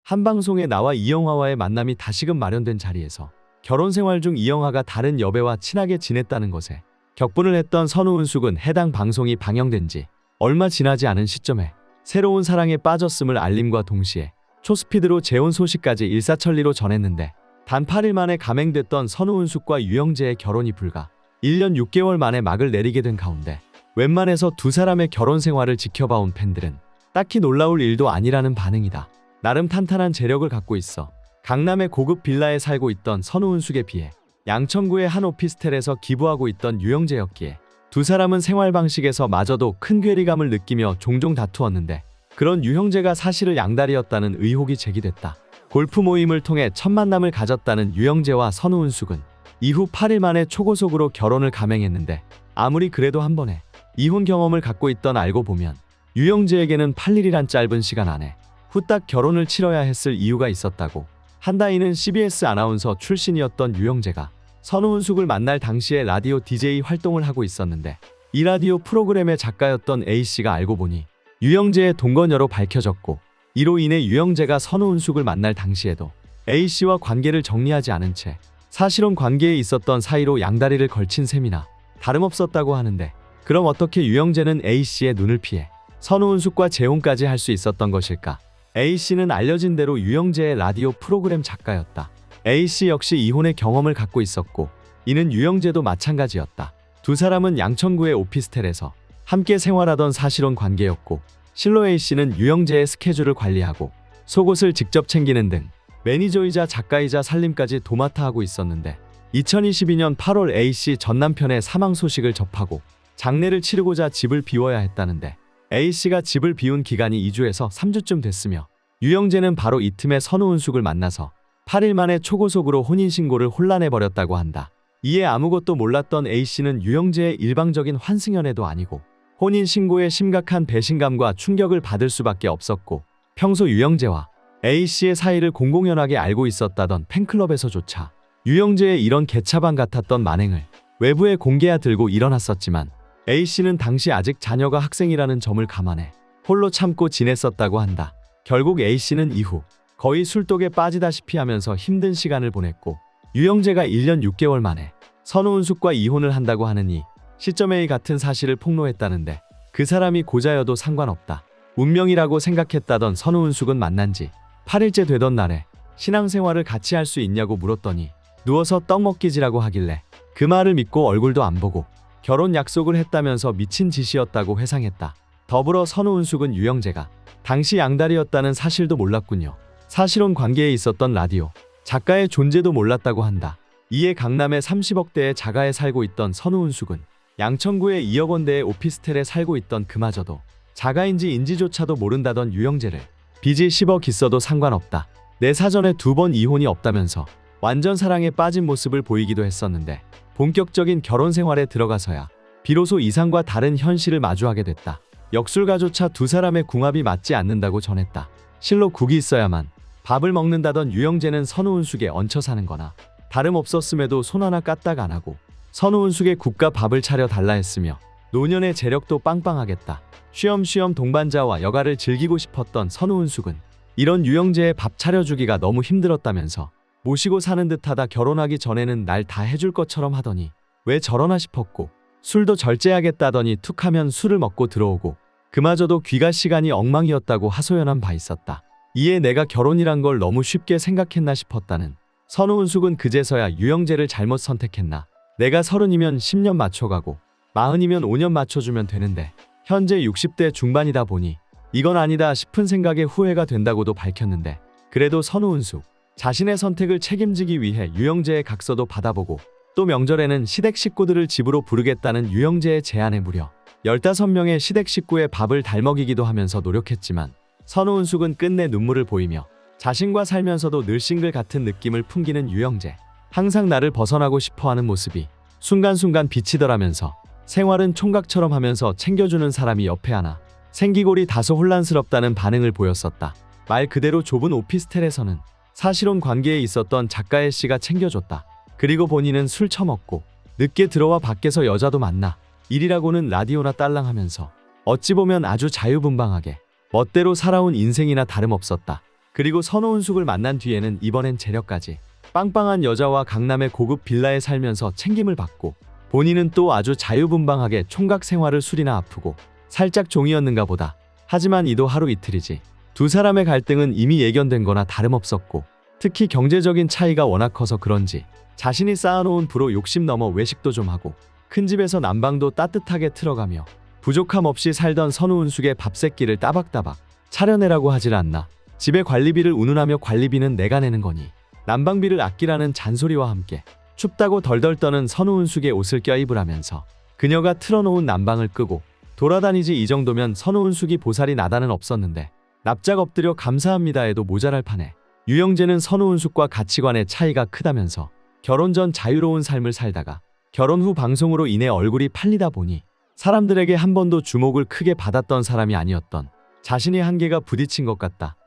한 방송에 나와 이영화와의 만남이 다시금 마련된 자리에서 결혼 생활 중 이영화가 다른 여배와 친하게 지냈다는 것에 격분을 했던 선우은숙은 해당 방송이 방영된 지 얼마 지나지 않은 시점에 새로운 사랑에 빠졌음을 알림과 동시에 초스피드로 재혼 소식까지 일사천리로 전했는데, 단 8일 만에 감행됐던 선우은숙과 유영재의 결혼이 불과 1년 6개월 만에 막을 내리게 된 가운데 웬만해서 두 사람의 결혼 생활을 지켜봐온 팬들은 딱히 놀라울 일도 아니라는 반응이다. 나름 탄탄한 재력을 갖고 있어 강남의 고급 빌라에 살고 있던 선우은숙에 비해 양천구의 한 오피스텔에서 기부하고 있던 유영재였기에 두 사람은 생활 방식에서 마저도 큰 괴리감을 느끼며 종종 다투었는데, 그런 유형재가 사실을 양다리였다는 의혹이 제기됐다. 골프 모임을 통해 첫 만남을 가졌다는 유영재와 선우은숙은 이후 8일 만에 초고속으로 결혼을 감행했는데, 아무리 그래도 한 번에 이혼 경험을 갖고 있던 알고 보면 유영재에게는 8일이란 짧은 시간 안에 후딱 결혼을 치러야 했을 이유가 있었다고 한다. 이는 CBS 아나운서 출신이었던 유영재가 선우은숙을 만날 당시에 라디오 DJ 활동을 하고 있었는데, 이 라디오 프로그램의 작가였던 A씨가 알고 보니 유영재의 동거녀로 밝혀졌고, 이로 인해 유영재가 선우은숙을 만날 당시에도 A씨와 관계를 정리하지 않은 채 사실혼 관계에 있었던 사이로 양다리를 걸친 셈이나 다름없었다고 하는데, 그럼 어떻게 유영재는 A씨의 눈을 피해 선우은숙과 재혼까지 할 수 있었던 것일까? A씨는 알려진 대로 유영재의 라디오 프로그램 작가였다. A씨 역시 이혼의 경험을 갖고 있었고, 이는 유영재도 마찬가지였다. 두 사람은 양천구의 오피스텔에서 함께 생활하던 사실혼 관계였고, 실로 A씨는 유영재의 스케줄을 관리하고 속옷을 직접 챙기는 등 매니저이자 작가이자 살림까지 도맡아 하고 있었는데, 2022년 8월 A씨 전 남편의 사망 소식을 접하고 장례를 치르고자 집을 비워야 했다는데, A씨가 집을 비운 기간이 2주에서 3주쯤 됐으며 유영재는 바로 이 틈에 선우은숙을 만나서 8일 만에 초고속으로 혼인신고를 혼란해버렸다고 한다. 이에 아무것도 몰랐던 A씨는 유영재의 일방적인 환승연애도 아니고 혼인신고에 심각한 배신감과 충격을 받을 수밖에 없었고, 평소 유영재와 A씨의 사이를 공공연하게 알고 있었다던 팬클럽에서조차 유영재의 이런 개차반 같았던 만행을 외부에 공개하 들고 일어났었지만, A씨는 당시 아직 자녀가 학생이라는 점을 감안해 홀로 참고 지냈었다고 한다. 결국 A씨는 이후 거의 술독에 빠지다시피 하면서 힘든 시간을 보냈고, 유영재가 1년 6개월 만에 선우은숙과 이혼을 한다고 하는 이 시점에 이 같은 사실을 폭로했다는데, 그 사람이 고자여도 상관없다. 운명이라고 생각했다던 선우은숙은 만난 지 8일째 되던 날에 신앙생활을 같이 할 수 있냐고 물었더니 누워서 떡 먹기지라고 하길래 그 말을 믿고 얼굴도 안 보고 결혼 약속을 했다면서 미친 짓이었다고 회상했다. 더불어 선우은숙은 유영재가 당시 양다리였다는 사실도 몰랐군요. 사실혼 관계에 있었던 라디오 작가의 존재도 몰랐다고 한다. 이에 강남의 30억대의 자가에 살고 있던 선우은숙은 양천구의 2억 원대의 오피스텔에 살고 있던 그마저도 자가인지 인지조차도 모른다던 유영재를 빚이 10억 있어도 상관없다. 내 사전에 2번 이혼이 없다면서 완전 사랑에 빠진 모습을 보이기도 했었는데, 본격적인 결혼 생활에 들어가서야 비로소 이상과 다른 현실을 마주하게 됐다. 역술가조차 두 사람의 궁합이 맞지 않는다고 전했다. 실로 국이 있어야만 밥을 먹는다던 유영재는 선우은숙에 얹혀 사는 거나 다름없었음에도 손 하나 까딱 안 하고 선우은숙의 국과 밥을 차려 달라 했으며, 노년의 재력도 빵빵하겠다. 쉬엄쉬엄 동반자와 여가를 즐기고 싶었던 선우은숙은 이런 유영재의 밥 차려주기가 너무 힘들었다면서 모시고 사는 듯하다 결혼하기 전에는 날 다 해줄 것처럼 하더니 왜 저러나 싶었고, 술도 절제하겠다더니 툭하면 술을 먹고 들어오고 그마저도 귀가 시간이 엉망이었다고 하소연한 바 있었다. 이에 내가 결혼이란 걸 너무 쉽게 생각했나 싶었다는 선우은숙은 그제서야 유영재를 잘못 선택했나, 내가 30이면 10년 맞춰가고 40이면 5년 맞춰주면 되는데 현재 60대 중반이다 보니 이건 아니다 싶은 생각에 후회가 된다고도 밝혔는데, 그래도 선우은숙 자신의 선택을 책임지기 위해 유영재의 각서도 받아보고, 또 명절에는 시댁 식구들을 집으로 부르겠다는 유영재의 제안에 무려 15명의 시댁 식구의 밥을 달먹이기도 하면서 노력했지만, 선우은숙은 끝내 눈물을 보이며 자신과 살면서도 늘 싱글 같은 느낌을 풍기는 유영재, 항상 나를 벗어나고 싶어하는 모습이 순간순간 비치더라면서 생활은 총각처럼 하면서 챙겨주는 사람이 옆에 하나 생기골이 다소 혼란스럽다는 반응을 보였었다. 말 그대로 좁은 오피스텔에서는 사실혼 관계에 있었던 작가의 씨가 챙겨줬다. 그리고 본인은 술 처먹고 늦게 들어와 밖에서 여자도 만나 일이라고는 라디오나 딸랑하면서 어찌 보면 아주 자유분방하게 멋대로 살아온 인생이나 다름없었다. 그리고 선호은숙을 만난 뒤에는 이번엔 재력까지 빵빵한 여자와 강남의 고급 빌라에 살면서 챙김을 받고 본인은 또 아주 자유분방하게 총각 생활을 술이나 아프고 살짝 종이었는가 보다. 하지만 이도 하루 이틀이지. 두 사람의 갈등은 이미 예견된 거나 다름없었고 특히 경제적인 차이가 워낙 커서 그런지 자신이 쌓아놓은 부로 욕심 넘어 외식도 좀 하고 큰 집에서 난방도 따뜻하게 틀어가며 부족함 없이 살던 선우은숙의 밥새끼를 따박따박 차려내라고 하질 않나. 집의 관리비를 운운하며 관리비는 내가 내는 거니 난방비를 아끼라는 잔소리와 함께 춥다고 덜덜 떠는 선우은숙의 옷을 껴입으라면서 그녀가 틀어놓은 난방을 끄고 돌아다니지. 이 정도면 선우은숙이 보살이 나다는 없었는데 납작 엎드려 감사합니다 해도 모자랄 판에 유영재는 선우은숙과 가치관의 차이가 크다면서 결혼 전 자유로운 삶을 살다가 결혼 후 방송으로 인해 얼굴이 팔리다 보니 사람들에게 한 번도 주목을 크게 받았던 사람이 아니었던 자신의 한계가 부딪힌 것 같다.